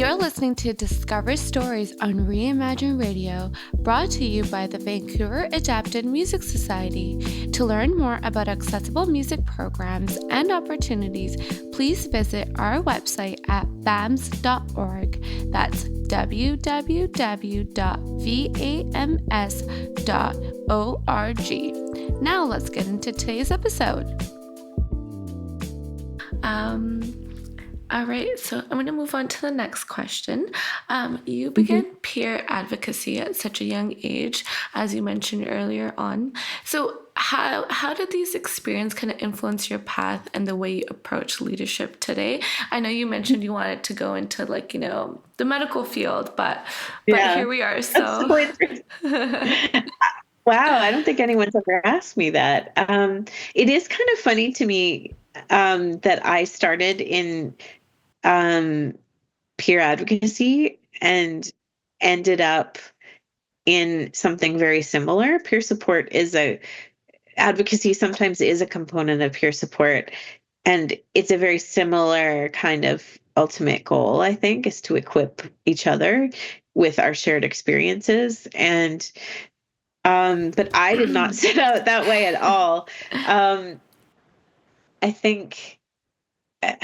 You're listening to Discover Stories on Reimagine Radio, brought to you by the Vancouver Adapted Music Society. To learn more about accessible music programs and opportunities, please visit our website at bams.org. That's www.vams.org. Now let's get into today's episode. All right, so I'm going to move on to the next question. You began peer advocacy at such a young age, as you mentioned earlier on. So how did these experiences kind of influence your path and the way you approach leadership today? I know you mentioned you wanted to go into the medical field, but here we are. So Wow, I don't think anyone's ever asked me that. It is kind of funny to me that I started in peer advocacy and ended up in something very similar. Peer support advocacy sometimes is a component of peer support, and it's a very similar kind of ultimate goal, I think, is to equip each other with our shared experiences. And but I did not set out that way at all. I think,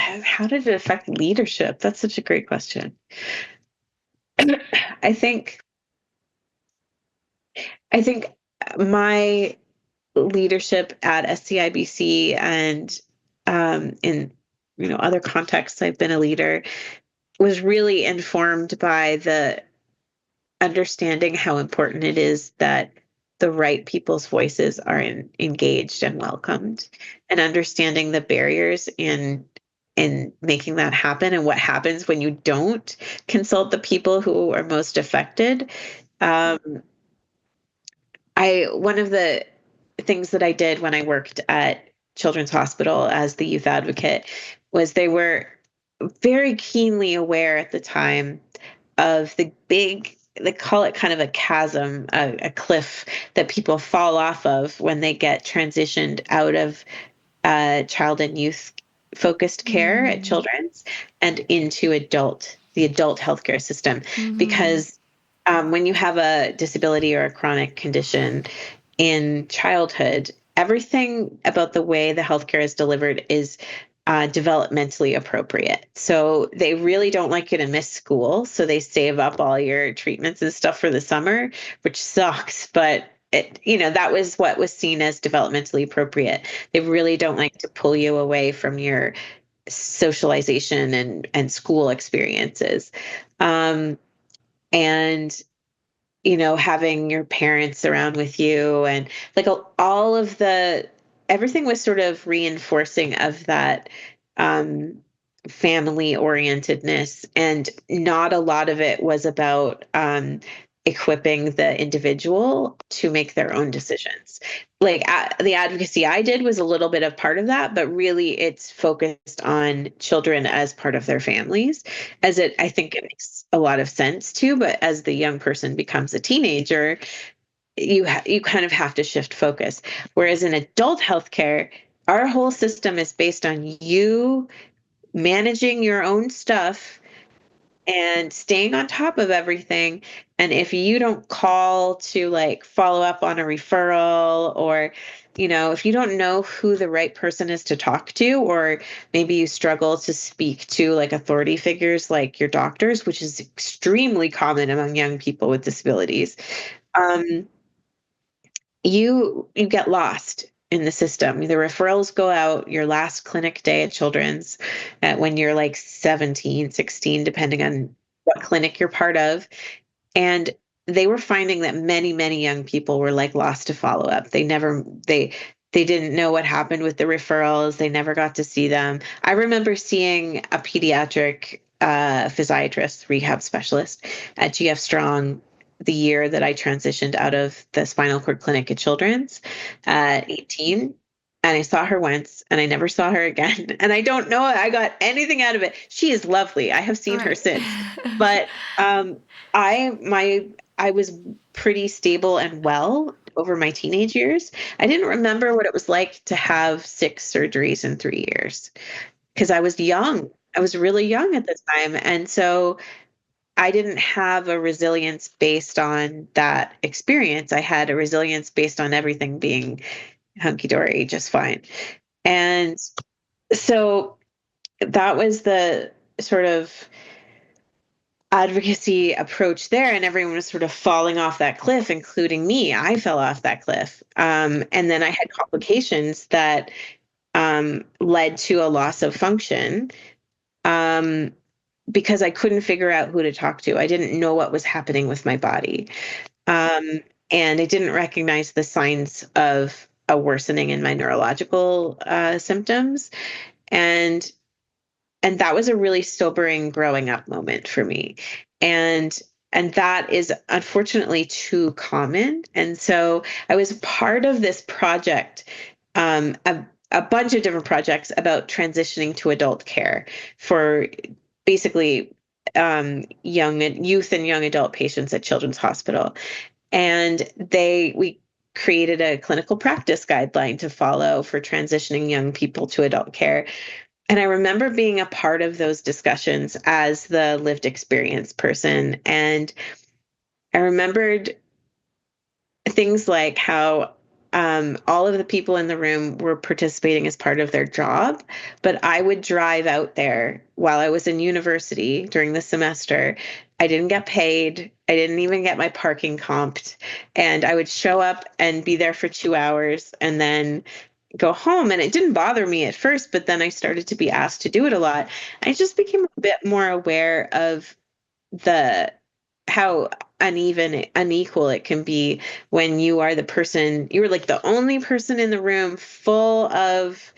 how did it affect leadership? That's such a great question. I think my leadership at SCI BC and in other contexts I've been a leader was really informed by the understanding how important it is that the right people's voices are engaged and welcomed, and understanding the barriers in making that happen and what happens when you don't consult the people who are most affected. One of the things that I did when I worked at Children's Hospital as the youth advocate was they were very keenly aware at the time of the big, they call it kind of a chasm, a cliff that people fall off of when they get transitioned out of child and youth focused care at Children's and into the adult healthcare system. Because when you have a disability or a chronic condition in childhood, everything about the way the healthcare is delivered is developmentally appropriate. So they really don't like you to miss school. So they save up all your treatments and stuff for the summer, which sucks. But that was what was seen as developmentally appropriate. They really don't like to pull you away from your socialization and school experiences. And having your parents around with you and all of everything was sort of reinforcing of that family orientedness, and not a lot of it was about equipping the individual to make their own decisions. The advocacy I did was a little bit of part of that, but really it's focused on children as part of their families, I think it makes a lot of sense too. But as the young person becomes a teenager, you kind of have to shift focus. Whereas in adult healthcare, our whole system is based on you managing your own stuff and staying on top of everything. And if you don't call to follow up on a referral, or, if you don't know who the right person is to talk to, or maybe you struggle to speak to authority figures like your doctors, which is extremely common among young people with disabilities, you get lost in the system. The referrals go out your last clinic day at Children's when you're 17, 16, depending on what clinic you're part of. And they were finding that many, many young people were lost to follow up. They didn't know what happened with the referrals. They never got to see them. I remember seeing a pediatric physiatrist, rehab specialist at GF Strong the year that I transitioned out of the spinal cord clinic at Children's at 18. And I saw her once and I never saw her again. And I don't know I got anything out of it. She is lovely. I have seen her since. But I was pretty stable and well over my teenage years. I didn't remember what it was like to have 6 surgeries in 3 years because I was young. I was really young at the time. And so I didn't have a resilience based on that experience. I had a resilience based on everything being hunky-dory, just fine. And so that was the sort of advocacy approach there, and everyone was sort of falling off that cliff, including me. I fell off that cliff. And then I had complications that led to a loss of function, um, because I couldn't figure out who to talk to. I didn't know what was happening with my body. Um, and I didn't recognize the signs of a worsening in my neurological symptoms. And and that was a really sobering growing up moment for me. And and that is unfortunately too common. And so I was part of this project, a bunch of different projects about transitioning to adult care for basically young youth and young adult patients at Children's Hospital. And we created a clinical practice guideline to follow for transitioning young people to adult care. And I remember being a part of those discussions as the lived experience person. And I remembered things like how all of the people in the room were participating as part of their job, but I would drive out there while I was in university during the semester. I didn't get paid. I didn't even get my parking comped. And I would show up and be there for 2 hours and then go home. And it didn't bother me at first, but then I started to be asked to do it a lot. I just became a bit more aware of the how unequal it can be when you are the person, you're like the only person in the room full of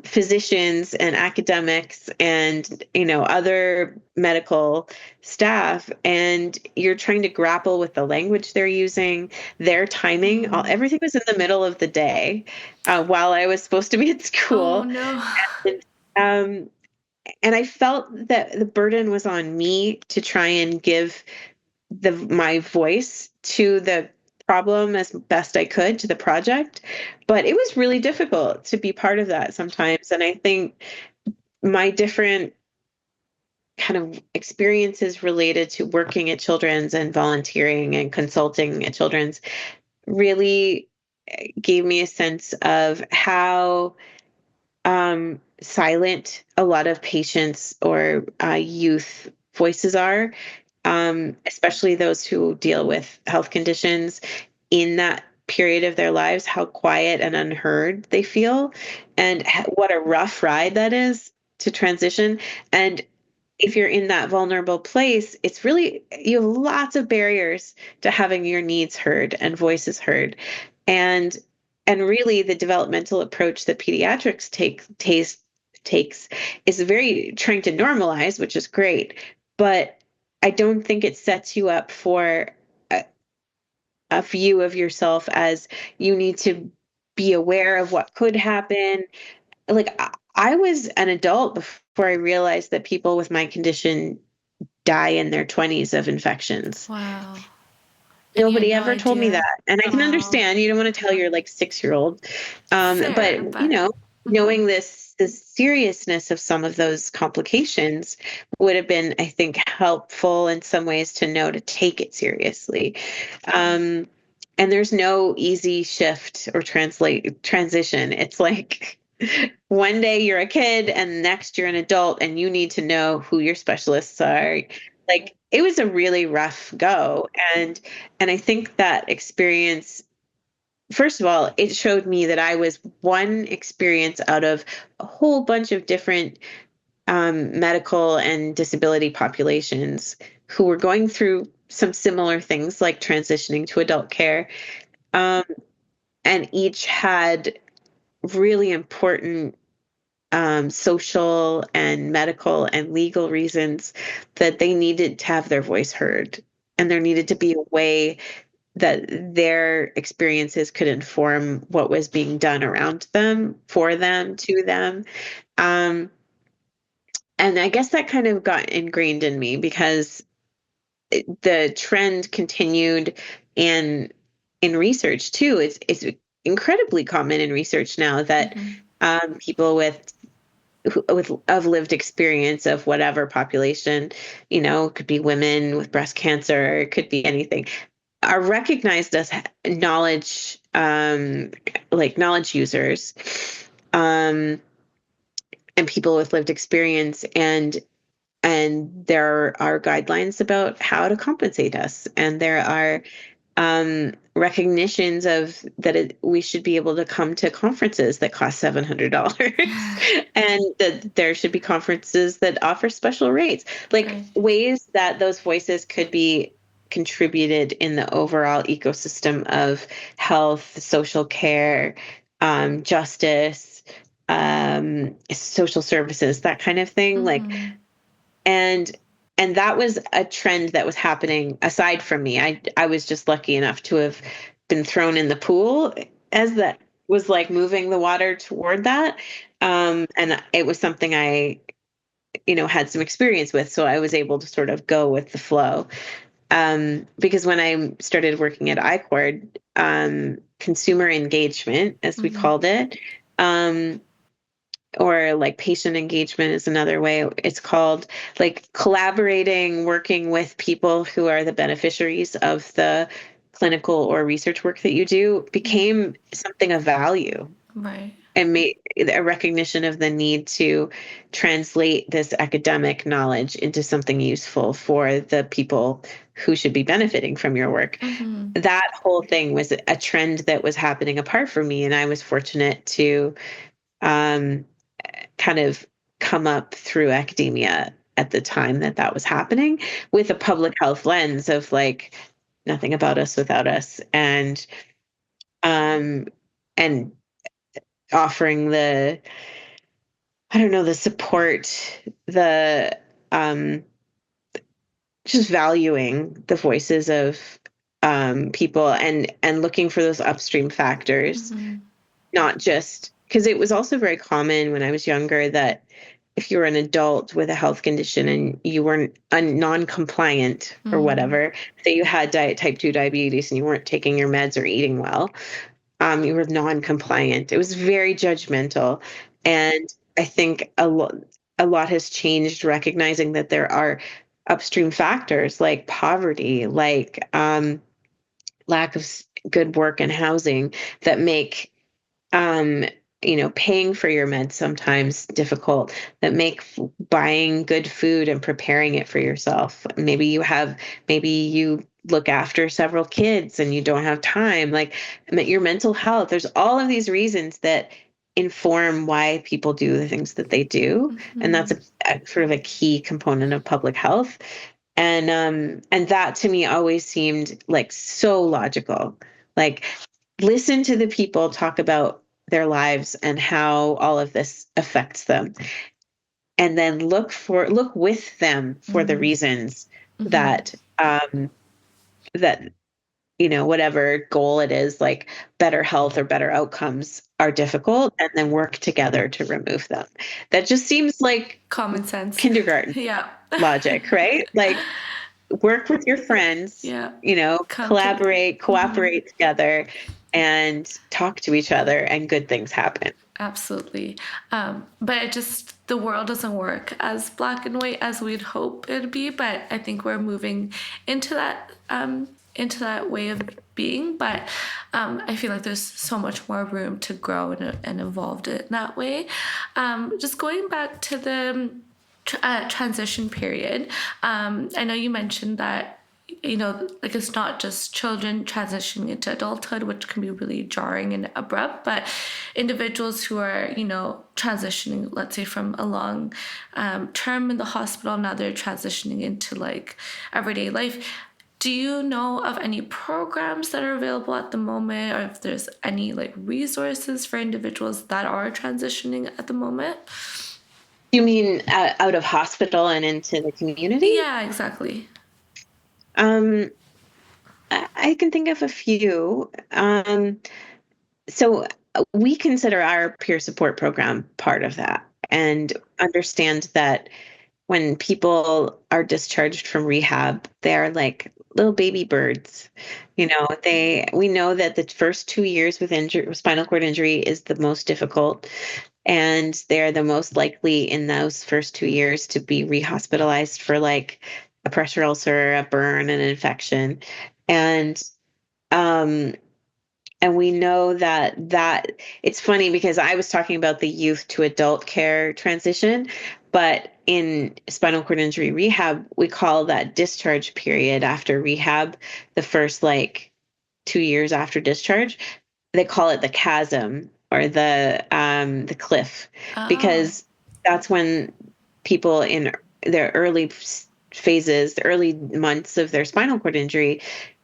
physicians and academics and other medical staff, and you're trying to grapple with the language they're using, their timing. Everything was in the middle of the day, while I was supposed to be at Oh school. no. And, um, and I felt that the burden was on me to try and give my voice to the problem as best I could, to the project. But it was really difficult to be part of that sometimes. And I think my different kind of experiences related to working at Children's and volunteering and consulting at Children's really gave me a sense of how silent a lot of patients or youth voices are, especially those who deal with health conditions in that period of their lives, how quiet and unheard they feel, and what a rough ride that is to transition. And if you're in that vulnerable place, it's really, you have lots of barriers to having your needs heard and voices heard. And really the developmental approach that pediatrics takes is very trying to normalize, which is great, but I don't think it sets you up for a view of yourself as you need to be aware of what could happen. Like I was an adult before I realized that people with my condition die in their 20s of infections. Wow. And you had Nobody no ever told me idea. that. And I can Wow. understand you don't want to tell your like 6-year-old. Fair, But but knowing the seriousness of some of those complications would have been, I think, helpful in some ways to know to take it seriously. Um, and there's no easy shift or transition. It's like one day you're a kid and next you're an adult and you need to know who your specialists are. Like it was a really rough go. And I think that experience, first of all, it showed me that I was one experience out of a whole bunch of different medical and disability populations who were going through some similar things like transitioning to adult care. Um, and each had really important social and medical and legal reasons that they needed to have their voice heard. And there needed to be a way that their experiences could inform what was being done around them, for them, to them. Um, and I guess that kind of got ingrained in me because the trend continued in research too. It's incredibly common in research now that people with with of lived experience of whatever population, it could be women with breast cancer, it could be anything, are recognized as knowledge, like knowledge users, um, and people with lived experience, and there are guidelines about how to compensate us, and there are recognitions of that we should be able to come to conferences that cost $700 and that there should be conferences that offer special rates, like Right. ways that those voices could be contributed in the overall ecosystem of health, social care, justice, social services, that kind of thing. Like, Mm-hmm. and that was a trend that was happening aside from me. I was just lucky enough to have been thrown in the pool as that was like moving the water toward that. And it was something I, had some experience with. So I was able to sort of go with the flow. Because when I started working at ICORD, consumer engagement, as we Mm-hmm. called it, or like patient engagement is another way it's called, like collaborating, working with people who are the beneficiaries of the clinical or research work that you do, became something of value, Right. and made a recognition of the need to translate this academic knowledge into something useful for the people who should be benefiting from your work. Mm-hmm. That whole thing was a trend that was happening apart from me, and I was fortunate to um, kind of come up through academia at the time that that was happening, with a public health lens of like nothing about us without us, um and offering the, I don't know, the support, the um just valuing the voices of people, and looking for those upstream factors, Mm-hmm. not just because it was also very common when I was younger that if you were an adult with a health condition and you weren't non-compliant or Mm-hmm. whatever, that you had type 2 diabetes and you weren't taking your meds or eating well, you were non-compliant. It was very judgmental. And I think a lot has changed, recognizing that there are upstream factors like poverty, like lack of good work and housing, that make um, paying for your meds sometimes difficult, that make buying good food and preparing it for yourself. Maybe you look after several kids and you don't have time, like your mental health. There's all of these reasons that inform why people do the things that they do. And that's Mm-hmm. a sort of a key component of public health. And that to me always seemed like so logical. Like, listen to the people talk about their lives and how all of this affects them, and then look with them for the Mm-hmm. reasons Mm-hmm. that that whatever goal it is, like better health or better outcomes, are difficult, and then work together to remove them. That just seems like Common sense. kindergarten Yeah. logic, right? Like, work with your friends, Yeah. Come to. collaborate, Mhm. cooperate together, and talk to each other, and good things happen. Absolutely. But the world doesn't work as black and white as we'd hope it'd be. But I think we're moving into that way of being. But I feel like there's so much more room to grow and evolve it that way. Just going back to the transition period, I know you mentioned that like it's not just children transitioning into adulthood, which can be really jarring and abrupt, but individuals who are, transitioning, let's say from a long term in the hospital, now they're transitioning into like everyday life. Do you know of any programs that are available at the moment, or if there's any like resources for individuals that are transitioning at the moment? You mean out of hospital and into the community? Yeah, exactly. Um, I can think of a few. So we consider our peer support program part of that, and understand that when people are discharged from rehab, they're like little baby birds. We know that the first 2 years with spinal cord injury is the most difficult, and they're the most likely in those first 2 years to be rehospitalized for like a pressure ulcer, a burn, an infection. And um and we know that it's funny because I was talking about the youth to adult care transition, but in spinal cord injury rehab, we call that discharge period after rehab, the first like 2 years after discharge, they call it the chasm or the cliff, Oh, because that's when people in their early phases, the early months of their spinal cord injury,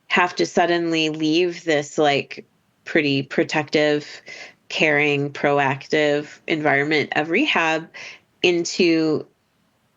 have to suddenly leave this like pretty protective, caring, proactive environment of rehab into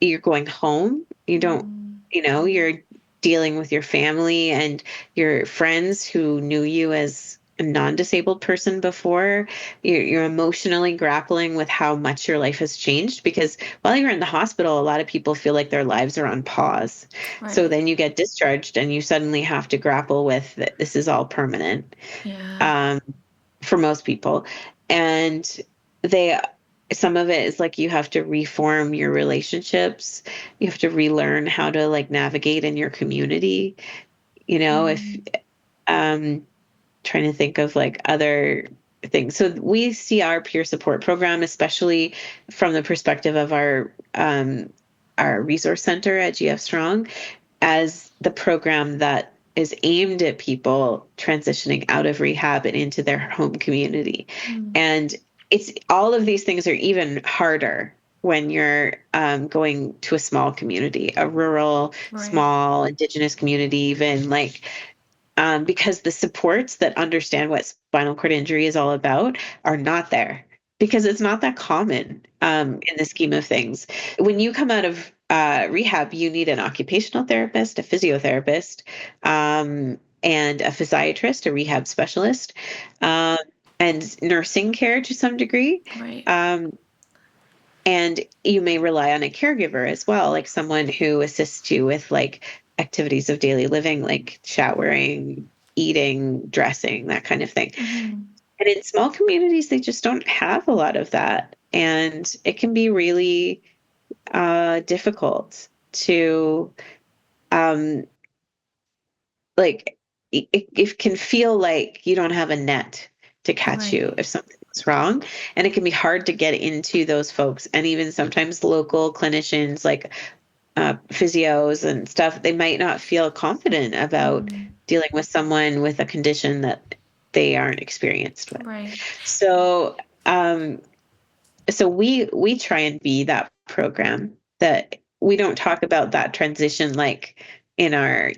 you're going home. You don't, you're dealing with your family and your friends who knew you as a non-disabled person before. You're emotionally grappling with how much your life has changed, because while you're in the hospital, a lot of people feel like their lives are on pause. So right. then you get discharged and you suddenly have to grapple with that this is all permanent, Yeah. um, for most people. And they, some of it is like you have to reform your relationships. You have to relearn how to like navigate in your community. If Mm, um trying to think of like other things. So we see our peer support program, especially from the perspective of our resource center at GF Strong, as the program that is aimed at people transitioning out of rehab and into their home community. mm, And it's all of these things are even harder when you're going to a small community, a rural, right. small, indigenous community, even like because the supports that understand what spinal cord injury is all about are not there, because it's not that common in the scheme of things. When you come out of rehab, you need an occupational therapist, a physiotherapist, and a physiatrist, a rehab specialist, um, and nursing care to some degree. Right. Um, and you may rely on a caregiver as well, like someone who assists you with like activities of daily living, like showering, eating, dressing, that kind of thing. Mm, And in small communities, they just don't have a lot of that. And it can be really difficult to, um, like, it can feel like you don't have a net to catch you right. if something goes wrong. And it can be hard to get into those folks. And even sometimes local clinicians, like physios and stuff, they might not feel confident about Mm, dealing with someone with a condition that they aren't experienced with. right. So, we try and be that program that we don't talk about that transition like in our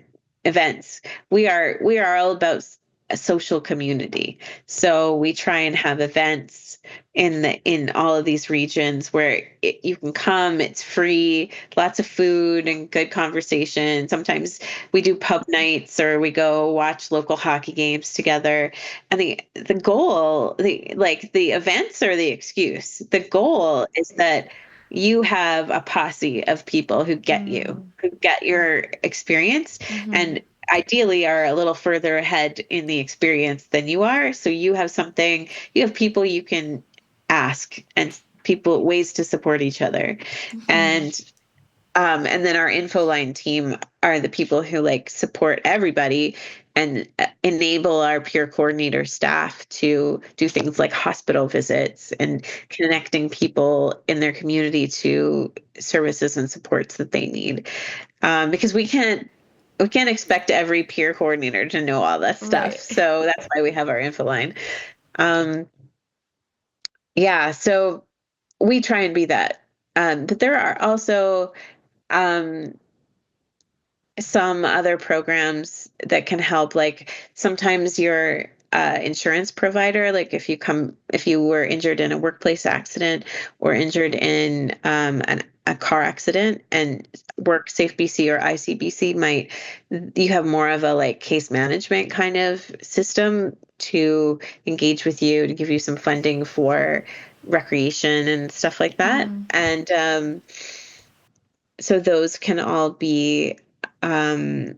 events. We are all about a social community. So we try and have events in all of these regions where you can come, it's free, lots of food and good conversation. Sometimes we do pub nights or we go watch local hockey games together. And the goal, the events are the excuse. The goal is that you have a posse of people Mm, who get your experience, mm-hmm. and ideally are a little further ahead in the experience than you are. So you have people you can ask, and people ways to support each other. Mm-hmm. And then our info line team are the people who like support everybody and enable our peer coordinator staff to do things like hospital visits and connecting people in their community to services and supports that they need. Because we can't expect every peer coordinator to know all that stuff. Right. So that's why we have our info line. Um, yeah, so we try and be that. But there are also um, some other programs that can help. Like sometimes your insurance provider, like if you were injured in a workplace accident or injured in a car accident, and Work Safe BC or ICBC you have more of a like case management kind of system to engage with you to give you some funding for recreation and stuff like that. Mm, And so those can all be um,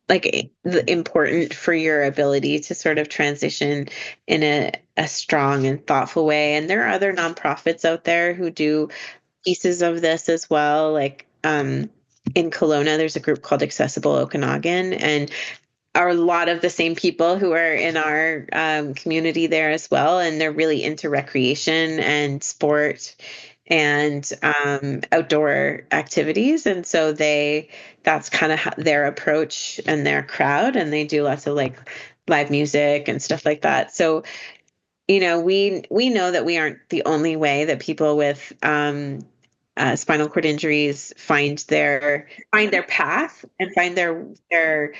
important for your ability to sort of transition in a strong and thoughtful way. And there are other nonprofits out there who do pieces of this as well. Like in Kelowna, there's a group called Accessible Okanagan, and are a lot of the same people who are in our community there as well. And they're really into recreation and sport and outdoor activities. And so that's kind of their approach and their crowd. And they do lots of like live music and stuff like that. So, we know that we aren't the only way that people with spinal cord injuries find their path and find their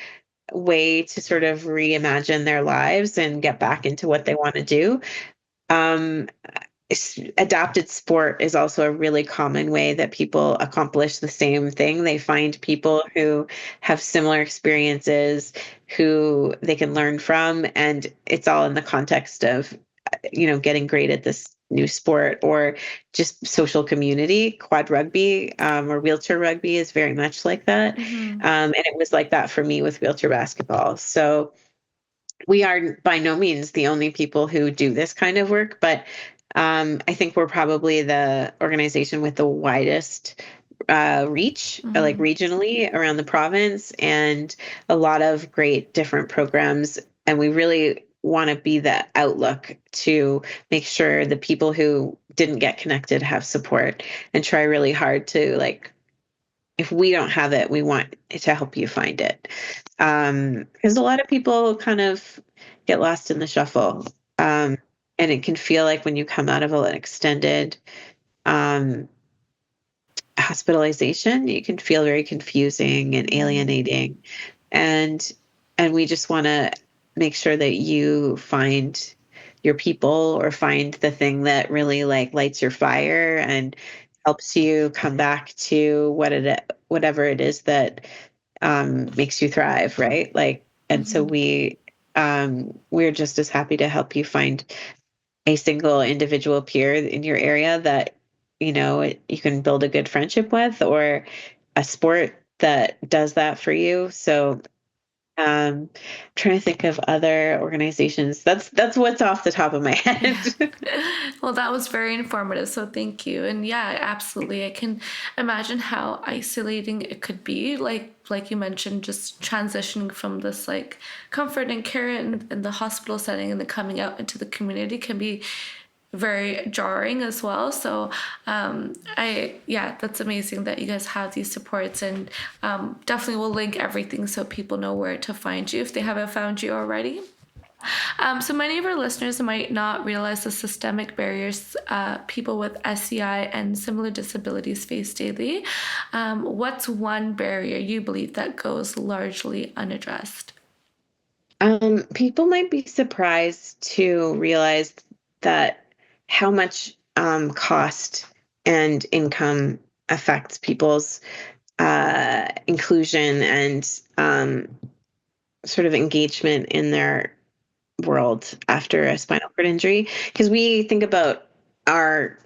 way to sort of reimagine their lives and get back into what they want to do. Um, Adapted sport is also a really common way that people accomplish the same thing. They find people who have similar experiences who they can learn from, and it's all in the context of, getting great at this new sport or just social community. Quad rugby or wheelchair rugby is very much like that. And it was like that for me with wheelchair basketball. So we are by no means the only people who do this kind of work, but I think we're probably the organization with the widest reach, like regionally around the province, and a lot of great different programs. And we really want to be the outlook to make sure the people who didn't get connected have support, and try really hard to, like, if we don't have it, we want to help you find it. Because a lot of people kind of get lost in the shuffle. And it can feel like when you come out of an extended um, hospitalization, you can feel very confusing and alienating. And we just want to make sure that you find your people, or find the thing that really like lights your fire and helps you come back to whatever it is that makes you thrive, right? Like, and so we're just as happy to help you find a single individual peer in your area that you can build a good friendship with, or a sport that does that for you. So trying to think of other organizations. That's what's off the top of my head. Well, that was very informative, so thank you. And yeah, absolutely. I can imagine how isolating it could be, like you mentioned, just transitioning from this like comfort and care in the hospital setting and then coming out into the community can be very jarring as well. So that's amazing that you guys have these supports, and definitely will link everything so people know where to find you if they haven't found you already. So many of our listeners might not realize the systemic barriers people with SCI and similar disabilities face daily. What's one barrier you believe that goes largely unaddressed? People might be surprised to realize that how much cost and income affects people's inclusion and sort of engagement in their world after a spinal cord injury. Because we think about our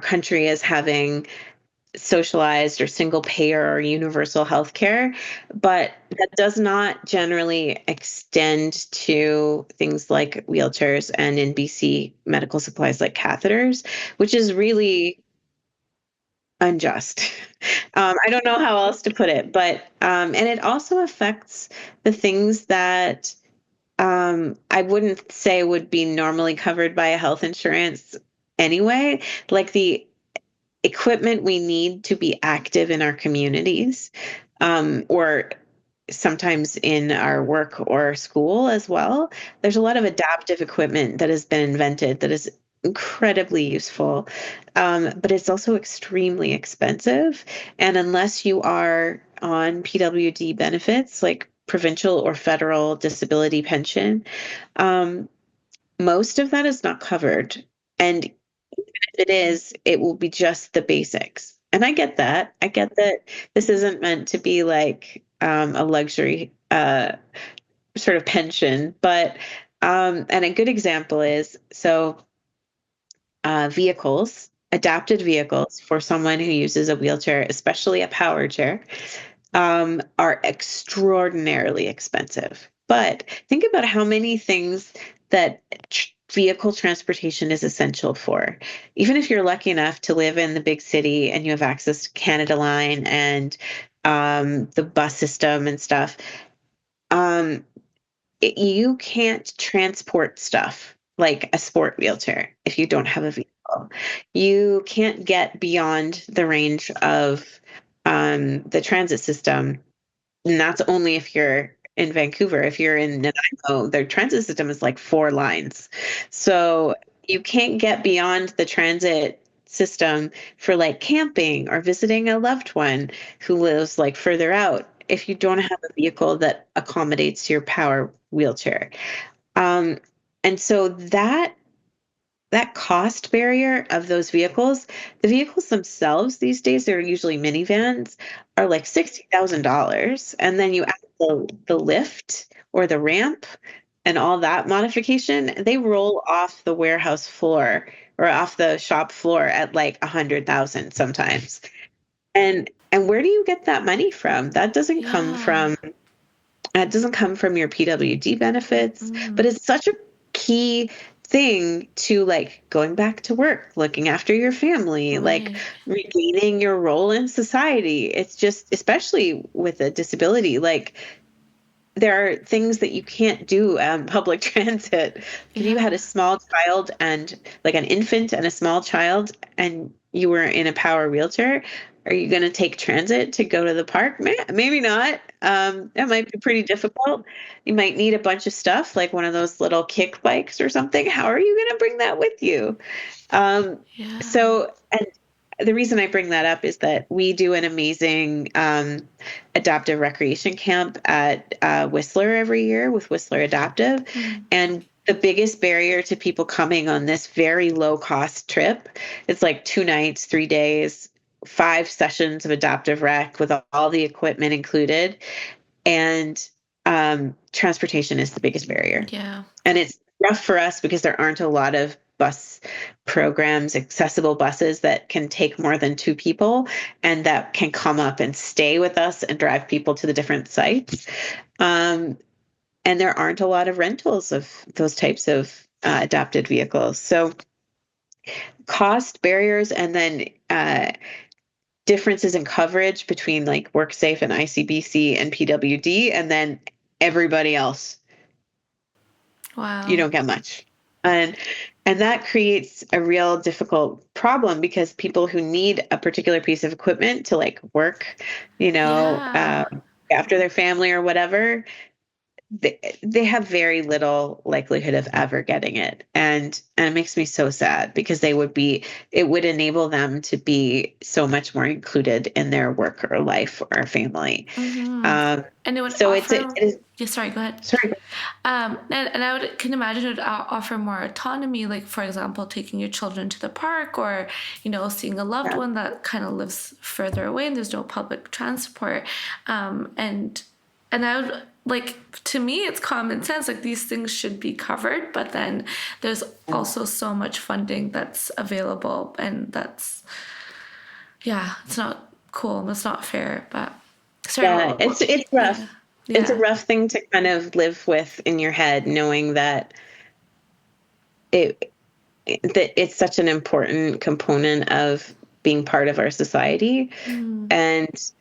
country as having socialized or single payer or universal health care, but that does not generally extend to things like wheelchairs, and in BC, medical supplies like catheters, which is really unjust. I don't know how else to put it, but and it also affects the things that I wouldn't say would be normally covered by a health insurance anyway, like the equipment we need to be active in our communities, or sometimes in our work or school as well. There's a lot of adaptive equipment that has been invented that is incredibly useful, but it's also extremely expensive. And unless you are on PWD benefits, like provincial or federal disability pension, um, most of that is not covered. And if it is, it will be just the basics. And I get that. I get that this isn't meant to be like a luxury sort of pension, but and a good example is vehicles, adapted vehicles for someone who uses a wheelchair, especially a power chair. are extraordinarily expensive. But think about how many things that vehicle transportation is essential for. Even if you're lucky enough to live in the big city and you have access to Canada Line and the bus system and stuff, um, you can't transport stuff like a sport wheelchair if you don't have a vehicle. You can't get beyond the range of the transit system, and that's only if you're in Vancouver. If you're in Nanaimo, their transit system is like 4 lines. So you can't get beyond the transit system for like camping or visiting a loved one who lives like further out if you don't have a vehicle that accommodates your power wheelchair. Um, and so that cost barrier of those vehicles, the vehicles themselves these days, they're usually minivans, are like $60,000. And then you add the lift or the ramp and all that modification, they roll off the warehouse floor or off the shop floor at like 100,000 sometimes. And where do you get that money from? Yeah. That doesn't come from your PWD benefits, but Mm, it's such a key thing to like going back to work, looking after your family, like right. regaining your role in society. It's just, especially with a disability, like there are things that you can't do on public transit. If you had Yeah. a small child and like an infant and a small child and you were in a power wheelchair, are you going to take transit to go to the park? Maybe not. That might be pretty difficult. You might need a bunch of stuff like one of those little kick bikes or something. How are you going to bring that with you? Um, Yeah. and the reason I bring that up is that we do an amazing adaptive recreation camp at Whistler every year with Whistler Adaptive. Mm, And the biggest barrier to people coming on this very low cost trip, it's like 2 nights, 3 days, 5 sessions of adaptive rec with all the equipment included. And transportation is the biggest barrier. yeah. And it's rough for us because there aren't a lot of bus programs, accessible buses that can take more than 2 people and that can come up and stay with us and drive people to the different sites. Um, and there aren't a lot of rentals of those types of adapted vehicles. So cost barriers and then differences in coverage between like WorkSafe and ICBC and PWD, and then everybody else you Wow. don't get much. And and that creates a real difficult problem because people who need a particular piece of equipment to like work, you know, Yeah. after their family or whatever, they have very little likelihood of ever getting it. And it makes me so sad because it would enable them to be so much more included in their work or life or family. Mm-hmm. Um, And it would so it offer. is, Yeah, sorry, go ahead. sorry. And I can imagine it would offer more autonomy, like for example, taking your children to the park, or seeing a loved Yeah. one that kind of lives further away and there's no public transport. And I would like, to me, it's common sense. Like these things should be covered, but then there's also so much funding that's available, and that's, yeah, it's not cool. It's not fair. But sorry, Yeah, it's rough. yeah, It's a yeah, rough thing to kind of live with in your head, knowing that it that it's such an important component of being part of our society. mm, And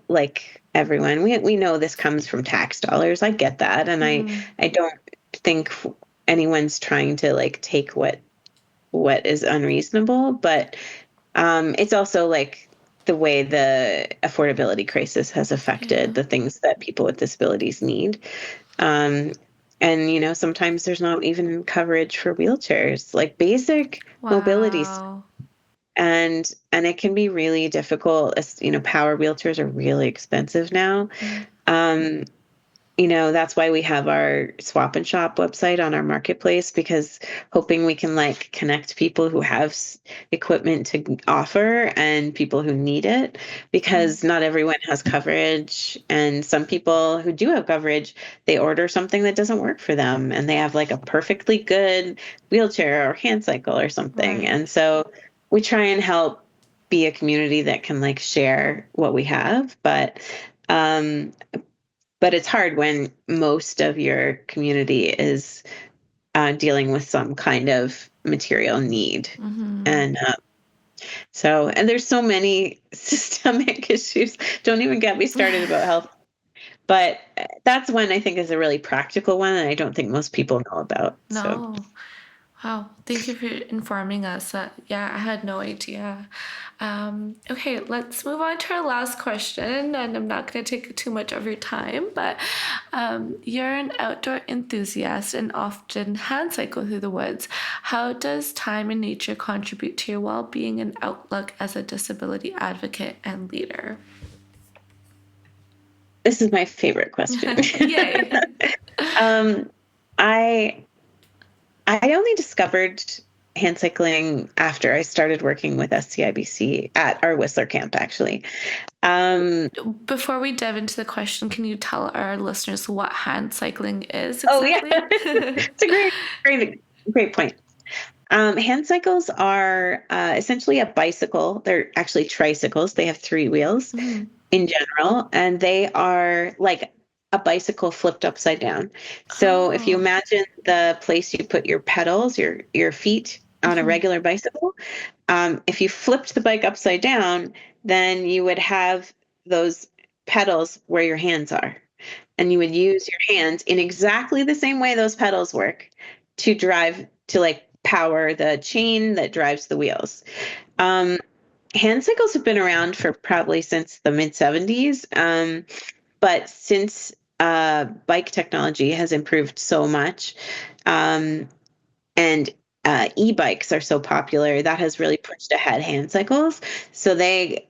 like everyone, we know this comes from tax dollars. I get that, and mm, I don't think anyone's trying to like take what is unreasonable, but it's also like the way the affordability crisis has affected yeah, the things that people with disabilities need. Um, and sometimes there's not even coverage for wheelchairs, like basic mobility, wow, and it can be really difficult. As power wheelchairs are really expensive now. mm, Um, that's why we have our swap and shop website on our marketplace, because hoping we can like connect people who have equipment to offer and people who need it, mm, because not everyone has coverage. And some people who do have coverage, they order something that doesn't work for them and they have like a perfectly good wheelchair or hand cycle or something. right, And so we try and help be a community that can like share what we have, um, but it's hard when most of your community is dealing with some kind of material need. And and there's so many systemic issues. Don't even get me started about health. But that's one I think is a really practical one, and I don't think most people know about. So. No. Wow, thank you for informing us. Yeah, I had no idea. Okay, let's move on to our last question, and I'm not going to take too much of your time, but you're an outdoor enthusiast and often hand cycle through the woods. How does time in nature contribute to your well-being and outlook as a disability advocate and leader? This is my favorite question. Yay. I I only discovered hand cycling after I started working with SCI BC at our Whistler camp, actually. Before we dive into the question, can you tell our listeners what hand cycling is Oh yeah, exactly? it's a great point. Hand cycles are essentially a bicycle. They're actually tricycles. They have three wheels in general, and they are like a bicycle flipped upside down. So if you Oh. imagine the place you put your pedals, your feet on a regular bicycle, if you flipped the bike upside down, then you would have those pedals where your hands are. And you would use your hands in exactly the same way those pedals work to drive, to like power the chain that drives the wheels. Um, Hand cycles have been around for probably since the mid 70s. But since bike technology has improved so much, and e-bikes are so popular, that has really pushed ahead hand cycles. So they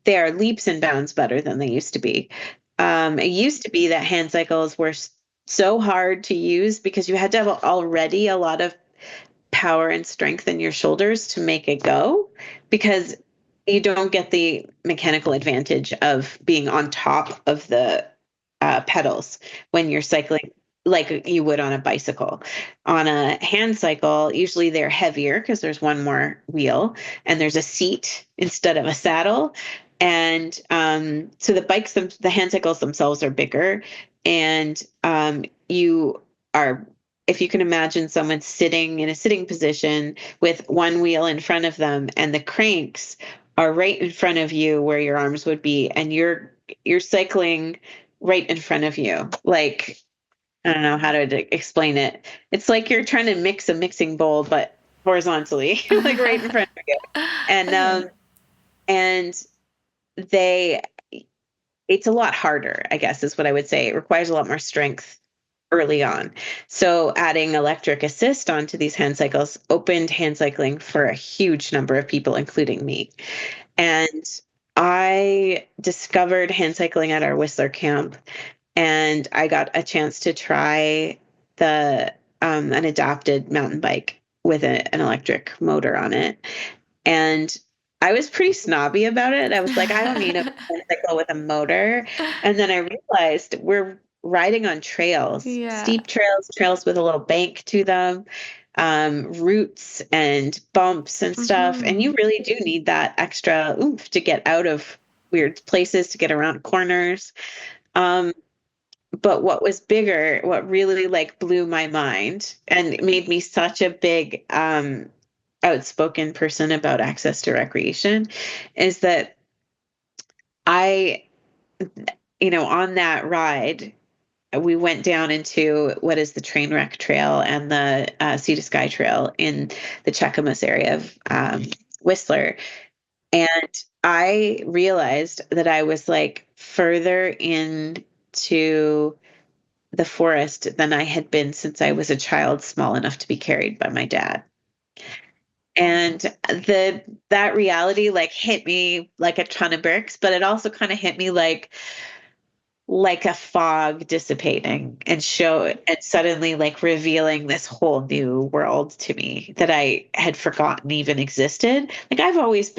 are leaps and bounds better than they used to be. It used to be that hand cycles were so hard to use because you had to have already a lot of power and strength in your shoulders to make it go, because you don't get the mechanical advantage of being on top of the pedals when you're cycling like you would on a bicycle. On a hand cycle, usually they're heavier because there's one more wheel and there's a seat instead of a saddle. And so the hand cycles themselves are bigger, and you are, if you can imagine someone sitting in a sitting position with one wheel in front of them and the cranks are right in front of you where your arms would be, and you're cycling right in front of you. Like, I don't know how to explain it. It's like you're trying to mix a mixing bowl, but horizontally, like right in front of you. And and they it's a lot harder, I guess, is what I would say. It requires a lot more strength early on. So adding electric assist onto these hand cycles opened hand cycling for a huge number of people, including me. And I discovered hand cycling at our Whistler camp, and I got a chance to try the an adapted mountain bike with an electric motor on it. And I was pretty snobby about it. I was like, I don't need a bicycle with a motor. And then I realized we're riding on trails, Yeah. steep trails, trails with a little bank to them, roots and bumps and stuff. And you really do need that extra oomph to get out of weird places, to get around corners. Um, but what was bigger, what really like blew my mind and made me such a big outspoken person about access to recreation, is that I, on that ride, we went down into what is the Trainwreck Trail and the Sea to Sky Trail in the Cheakamus area of Whistler. And I realized that I was like further into the forest than I had been since I was a child small enough to be carried by my dad. And that reality like hit me like a ton of bricks, but it also kind of hit me like a fog dissipating and suddenly like revealing this whole new world to me that I had forgotten even existed. Like I've always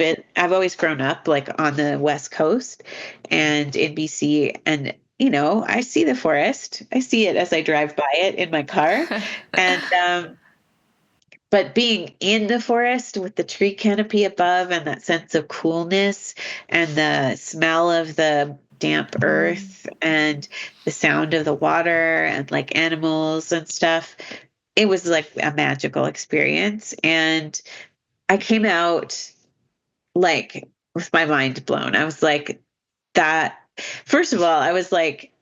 grown up like on the West Coast and in BC, and I see the forest. I see it as I drive by it in my car. And but being in the forest with the tree canopy above and that sense of coolness and the smell of the damp earth and the sound of the water and like animals and stuff, it was like a magical experience. And I came out like with my mind blown. I was like, that, first of all, I was like,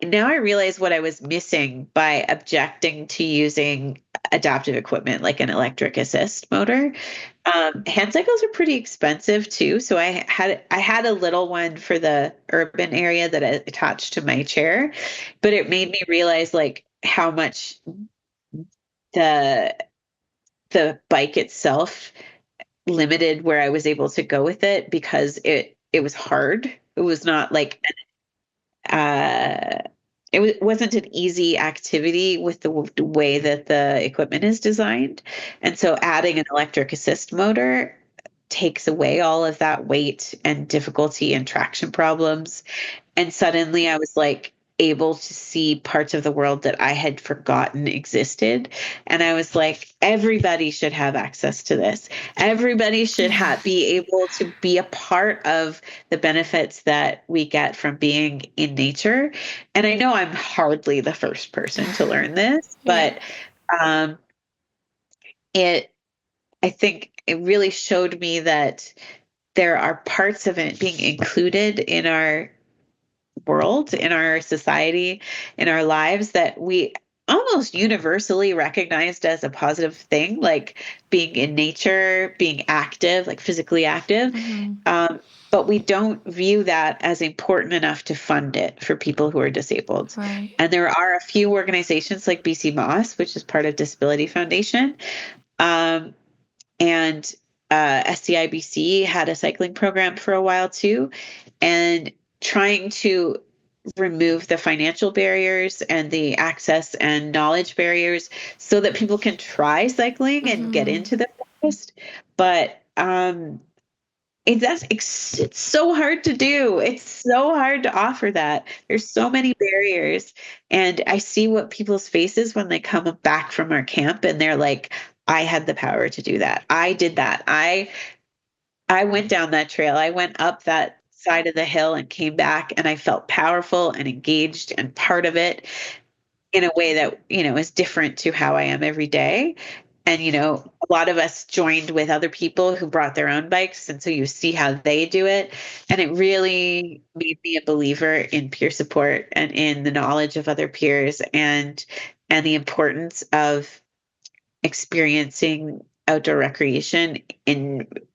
now I realize what I was missing by objecting to using adaptive equipment like an electric assist motor. Hand cycles are pretty expensive too, so I had a little one for the urban area that I attached to my chair, but it made me realize like how much the the bike itself limited where I was able to go with it because it was hard. It was not like uh wasn't an easy activity with the way that the equipment is designed. And so adding an electric assist motor takes away all of that weight and difficulty and traction problems. And suddenly I was like able to see parts of the world that I had forgotten existed. And I was like, everybody should have access to this. Everybody should be able to be a part of the benefits that we get from being in nature. And I know I'm hardly the first person to learn this, but um, I think it really showed me that there are parts of it being included in our world, in our society, in our lives that we almost universally recognized as a positive thing, like being in nature, being active, like physically active. But we don't view that as important enough to fund it for people who are disabled. Right. And there are a few organizations like BC Moss, which is part of Disability Foundation, and SCI BC had a cycling program for a while too, and trying to remove the financial barriers and the access and knowledge barriers so that people can try cycling and get into the forest. But it's so hard to do. It's so hard to offer that. There's so many barriers. And I see what people's faces when they come back from our camp and they're like, I had the power to do that. I did that. I went down that trail. I went up that side of the hill and came back and I felt powerful and engaged and part of it in a way that, is different to how I am every day. And, a lot of us joined with other people who brought their own bikes. And so you see how they do it. And it really made me a believer in peer support and in the knowledge of other peers and the importance of experiencing outdoor recreation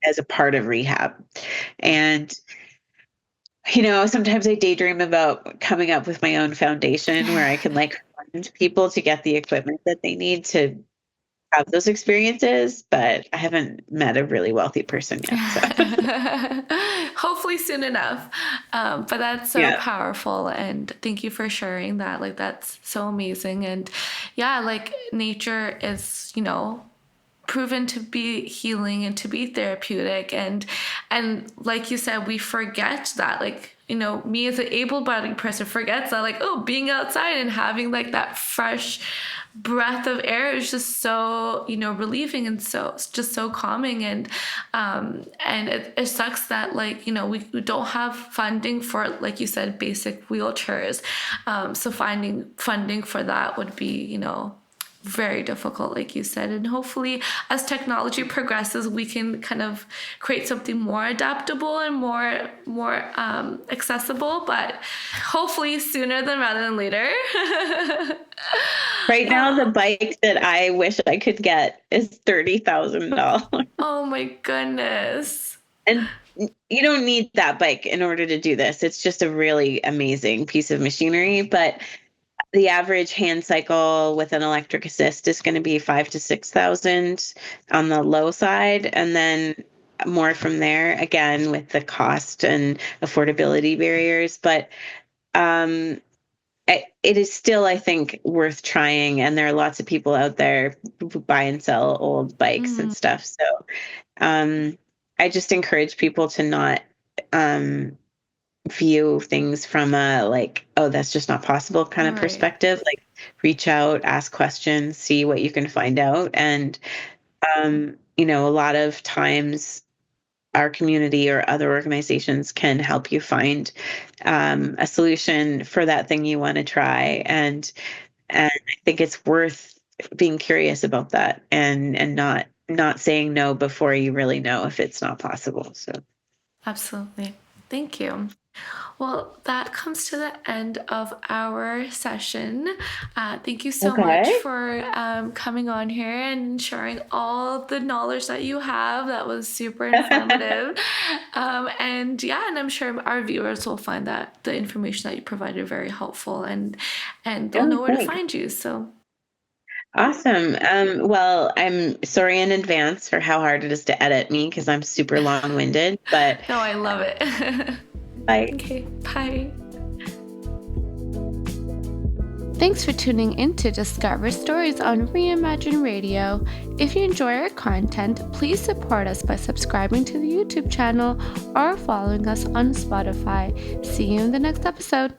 as a part of rehab. And sometimes I daydream about coming up with my own foundation where I can like fund people to get the equipment that they need to have those experiences, but I haven't met a really wealthy person yet. So. Hopefully soon enough. But that's so powerful. And thank you for sharing that. Like, that's so amazing. And yeah, like nature is, proven to be healing and to be therapeutic. And like you said, we forget that, like, me as an able-bodied person forgets that, like, oh, being outside and having like that fresh breath of air is just so, relieving and so just so calming. And it sucks that, like, we don't have funding for, like you said, basic wheelchairs. So finding funding for that would be, very difficult, like you said. And hopefully as technology progresses, we can kind of create something more adaptable and more accessible, but hopefully sooner than rather than later. Right now, the bike that I wish I could get is $30,000. Oh my goodness. And you don't need that bike in order to do this. It's just a really amazing piece of machinery, but the average hand cycle with an electric assist is going to be 5,000 to 6,000 on the low side, and then more from there, again, with the cost and affordability barriers. But it is still, I think, worth trying. And there are lots of people out there who buy and sell old bikes and stuff. So I just encourage people to not view things from a like, oh, that's just not possible kind of perspective. Like, reach out, ask questions, see what you can find out. And A lot of times our community or other organizations can help you find a solution for that thing you want to try. And I think it's worth being curious about that and not saying no before you really know if it's not possible. So Absolutely. Thank you. Well, that comes to the end of our session. Thank you so much okay. for coming on here and sharing all the knowledge that you have. That was super informative. And I'm sure our viewers will find that the information that you provided very helpful, and they'll Oh, know where to thanks. find you. So Awesome. Well, I'm sorry in advance for how hard it is to edit me because I'm super long-winded, but no, I love it. I Okay, bye. Thanks for tuning in to Discover Stories on Reimagine Radio. If you enjoy our content, please support us by subscribing to the YouTube channel or following us on Spotify. See you in the next episode.